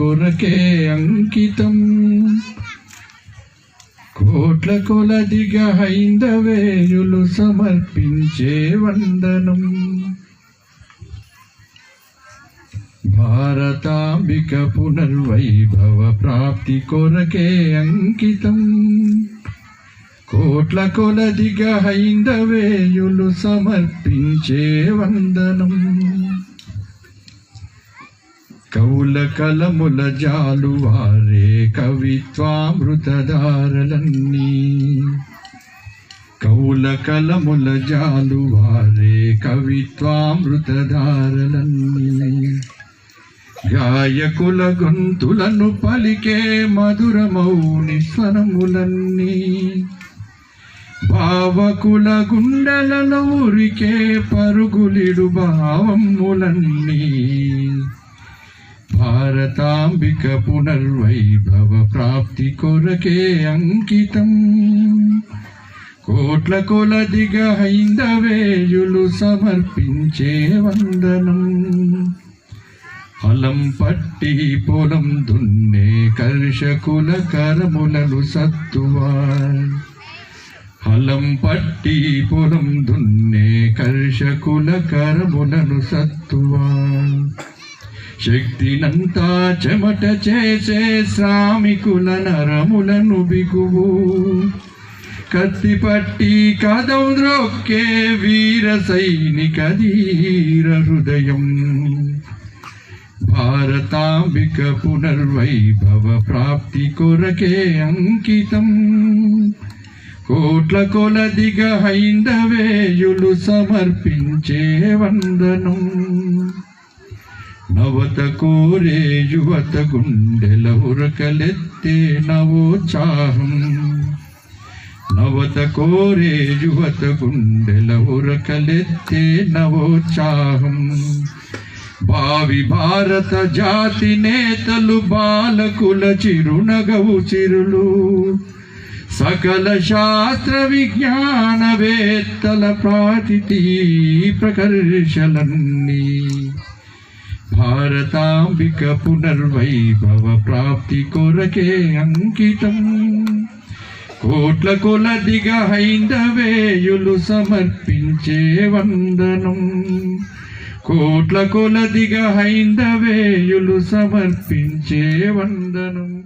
కొరకే అంకితం. కోట్ల కొలదిగా హైందవేయులు సమర్పించే వందనం. భారతాంబిక పునర్వైభవ ప్రాప్తి కొరకే అంకితం. కోట్ల కొలదిగా హైందవేయులు సమర్పించే వందనం. కౌల కలముల జాలువారే కవిత్వామృతధారలన్నీ. కౌల కలముల జాలువారే కవిత్వామృతధారలన్నీ. గాయకుల గొంతులను పలికే మధురమౌని స్వరములన్నీ. భావకుల గుండెలలో ఉరికే పరుగులిడు భావములన్నీ. భారతాంబిక పునర్వైభవ ప్రాప్తి కొరకే అంకితం. కోట్ల కొలదిగా హైందవేయులు సమర్పించే వందనం. హలం పట్టి పొలం దున్నే కర్షకుల కరములను సత్తువా. హలం పట్టి పొలం దున్నే కర్షకుల కరములను సత్తువా. శక్తినంతా చెమట చేసే శ్రామికుల నరములను బిగువు. కత్తి పట్టి కదం ద్రొక్కే వీర సైనిక ధీర హృదయం. భారతాంబిక పునర్వైభవ ప్రాప్తి కొరకే అంకితం. కోట్ల కొలదిగా హైందవేయులు సమర్పించే వందనం. నవత కోరే యువత గుండెల ఉరకలెత్తే నవోత్సాహం. నవత కోరే యువత గుండెల ఉరకలెత్తే నవోత్సాహం. భావి భారత జాతి నేతలు బాలకుల చిరునగవు చిరులు. సకల శాస్త్ర విజ్ఞానవేత్తల ప్రాతిథీ ప్రకర్షలన్నీ. భారతాంబిక పునర్వైభవ ప్రాప్తి కొరకే అంకితం. కోట్ల కొలదిగా హైందవేయులు సమర్పించే వందనం. కోట్ల కొలదిగా హైందవేయులు సమర్పించే వందనం.